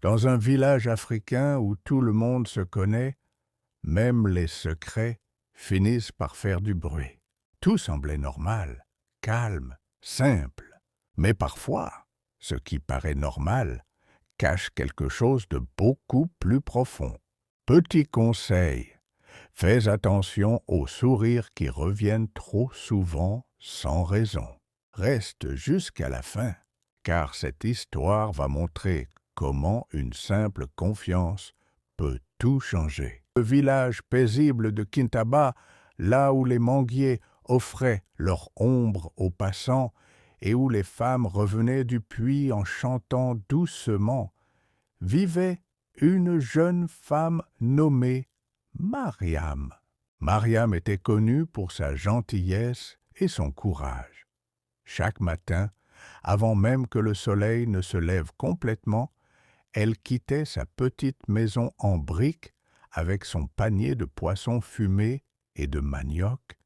Dans un village africain où tout le monde se connaît, même les secrets finissent par faire du bruit. Tout semblait normal, calme, simple. Mais parfois, ce qui paraît normal cache quelque chose de beaucoup plus profond. Petit conseil, fais attention aux sourires qui reviennent trop souvent sans raison. Reste jusqu'à la fin, car cette histoire va montrer comment une simple confiance peut tout changer. Le village paisible de Kintaba, là où les manguiers offraient leur ombre aux passants et où les femmes revenaient du puits en chantant doucement, vivait une jeune femme nommée Mariam. Mariam était connue pour sa gentillesse et son courage. Chaque matin, avant même que le soleil ne se lève complètement, elle quittait sa petite maison en briques avec son panier de poissons fumés et de manioc,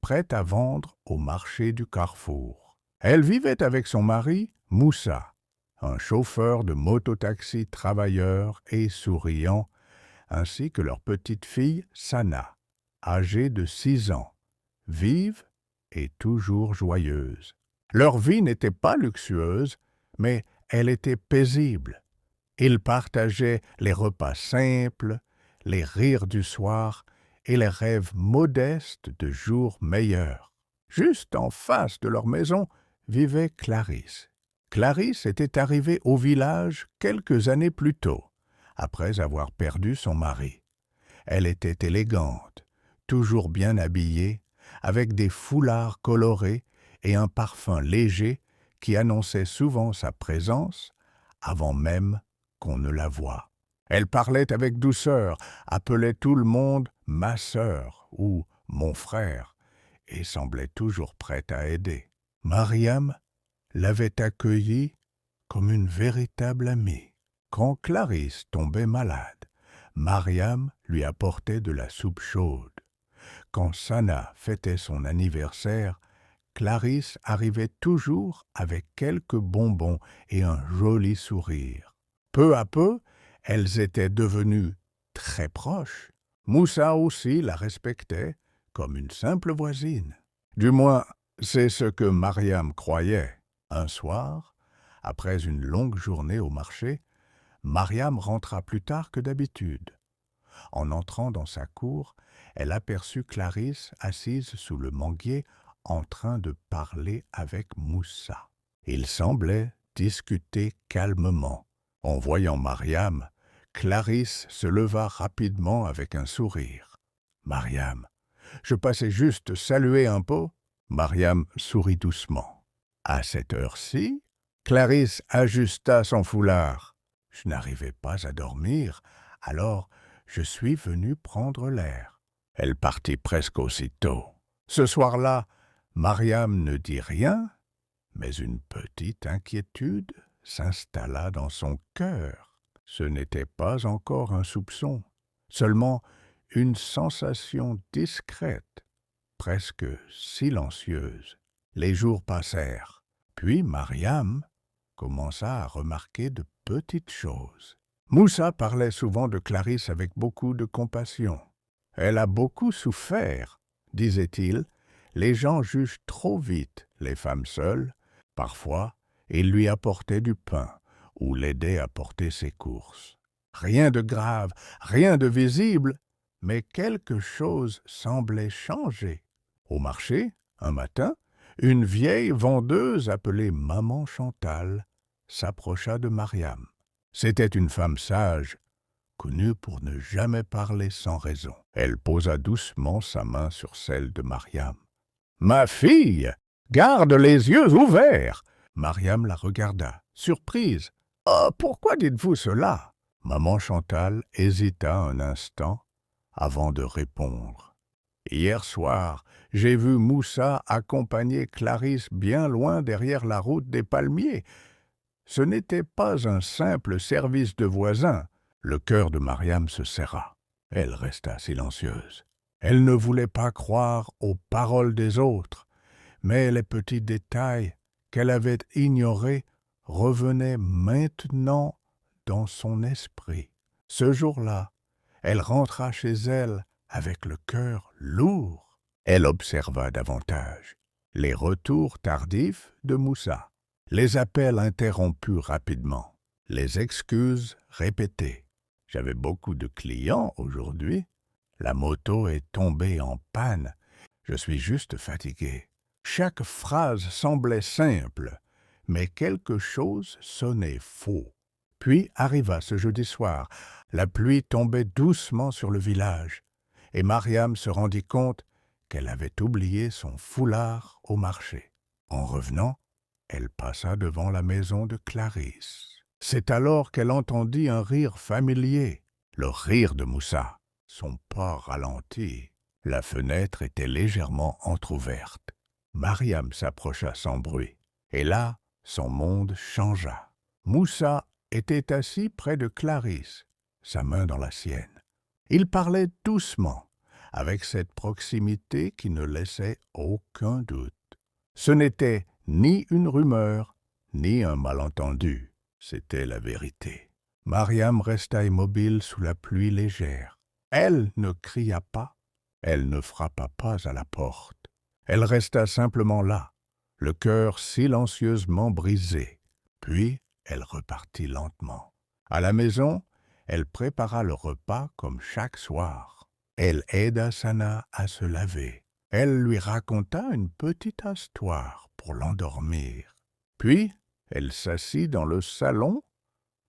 prête à vendre au marché du carrefour. Elle vivait avec son mari, Moussa, un chauffeur de mototaxi travailleur et souriant, ainsi que leur petite fille, Sana, âgée de 6 ans, vive et toujours joyeuse. Leur vie n'était pas luxueuse, mais elle était paisible. Ils partageaient les repas simples, les rires du soir et les rêves modestes de jours meilleurs. Juste en face de leur maison vivait Clarisse. Clarisse était arrivée au village quelques années plus tôt, après avoir perdu son mari. Elle était élégante, toujours bien habillée, avec des foulards colorés et un parfum léger qui annonçait souvent sa présence avant même qu'on ne la voie. Elle parlait avec douceur, appelait tout le monde « ma sœur » ou « mon frère » et semblait toujours prête à aider. Mariam l'avait accueillie comme une véritable amie. Quand Clarisse tombait malade, Mariam lui apportait de la soupe chaude. Quand Sana fêtait son anniversaire, Clarisse arrivait toujours avec quelques bonbons et un joli sourire. Peu à peu, elles étaient devenues très proches. Moussa aussi la respectait comme une simple voisine. Du moins, c'est ce que Mariam croyait. Un soir, après une longue journée au marché, Mariam rentra plus tard que d'habitude. En entrant dans sa cour, elle aperçut Clarisse assise sous le manguier en train de parler avec Moussa. Ils semblaient discuter calmement. En voyant Mariam, Clarisse se leva rapidement avec un sourire. « Mariam, je passais juste saluer un peu. » Mariam sourit doucement. À cette heure-ci, Clarisse ajusta son foulard. « Je n'arrivais pas à dormir, alors je suis venue prendre l'air. » Elle partit presque aussitôt. Ce soir-là, Mariam ne dit rien, mais une petite inquiétude s'installa dans son cœur. Ce n'était pas encore un soupçon, seulement une sensation discrète, presque silencieuse. Les jours passèrent, puis Mariam commença à remarquer de petites choses. Moussa parlait souvent de Clarisse avec beaucoup de compassion. « Elle a beaucoup souffert, » disait-il. « Les gens jugent trop vite les femmes seules. Parfois, il lui apportait du pain ou l'aidait à porter ses courses. Rien de grave, rien de visible, mais quelque chose semblait changer. Au marché, un matin, une vieille vendeuse appelée Maman Chantal s'approcha de Mariam. C'était une femme sage, connue pour ne jamais parler sans raison. Elle posa doucement sa main sur celle de Mariam. « Ma fille, garde les yeux ouverts !» Mariam la regarda, surprise. « Oh, pourquoi dites-vous cela ?» Maman Chantal hésita un instant avant de répondre. « Hier soir, j'ai vu Moussa accompagner Clarisse bien loin derrière la route des palmiers. Ce n'était pas un simple service de voisin. » Le cœur de Mariam se serra. Elle resta silencieuse. Elle ne voulait pas croire aux paroles des autres, mais les petits détails qu'elle avait ignorés revenaient maintenant dans son esprit. Ce jour-là, elle rentra chez elle avec le cœur lourd. Elle observa davantage les retours tardifs de Moussa, les appels interrompus rapidement, les excuses répétées. J'avais beaucoup de clients aujourd'hui. La moto est tombée en panne. Je suis juste fatigué. Chaque phrase semblait simple, mais quelque chose sonnait faux. Puis arriva ce jeudi soir. La pluie tombait doucement sur le village, et Mariam se rendit compte qu'elle avait oublié son foulard au marché. En revenant, elle passa devant la maison de Clarisse. C'est alors qu'elle entendit un rire familier, le rire de Moussa. Son pas ralentit. La fenêtre était légèrement entr'ouverte. Mariam s'approcha sans bruit, et là, son monde changea. Moussa était assis près de Clarisse, sa main dans la sienne. Il parlait doucement, avec cette proximité qui ne laissait aucun doute. Ce n'était ni une rumeur, ni un malentendu, c'était la vérité. Mariam resta immobile sous la pluie légère. Elle ne cria pas, elle ne frappa pas à la porte. Elle resta simplement là, le cœur silencieusement brisé. Puis elle repartit lentement. À la maison, elle prépara le repas comme chaque soir. Elle aida Sana à se laver. Elle lui raconta une petite histoire pour l'endormir. Puis elle s'assit dans le salon,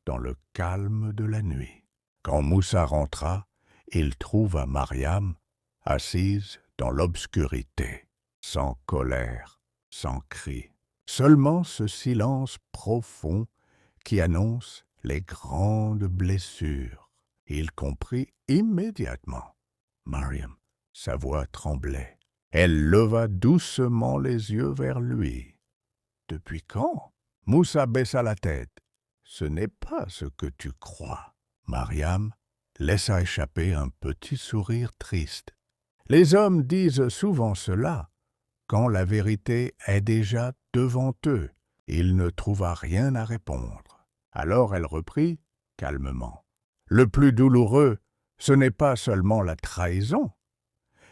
dans le calme de la nuit. Quand Moussa rentra, il trouva Mariam assise dans l'obscurité, sans colère, sans cri. Seulement ce silence profond qui annonce les grandes blessures. Il comprit immédiatement. Mariam, sa voix tremblait. Elle leva doucement les yeux vers lui. « Depuis quand ?» Moussa baissa la tête. « Ce n'est pas ce que tu crois. » Mariam laissa échapper un petit sourire triste. Les hommes disent souvent cela. Quand la vérité est déjà devant eux, il ne trouva rien à répondre. Alors elle reprit calmement. Le plus douloureux, ce n'est pas seulement la trahison,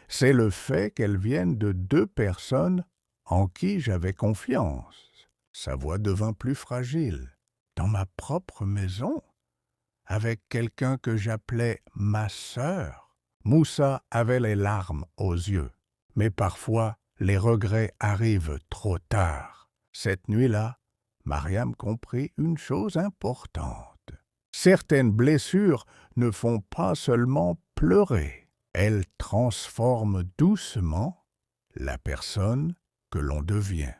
c'est le fait qu'elle vienne de deux personnes en qui j'avais confiance. Sa voix devint plus fragile. Dans ma propre maison, avec quelqu'un que j'appelais ma sœur. Moussa avait les larmes aux yeux, mais parfois les regrets arrivent trop tard. Cette nuit-là, Mariam comprit une chose importante. Certaines blessures ne font pas seulement pleurer, elles transforment doucement la personne que l'on devient.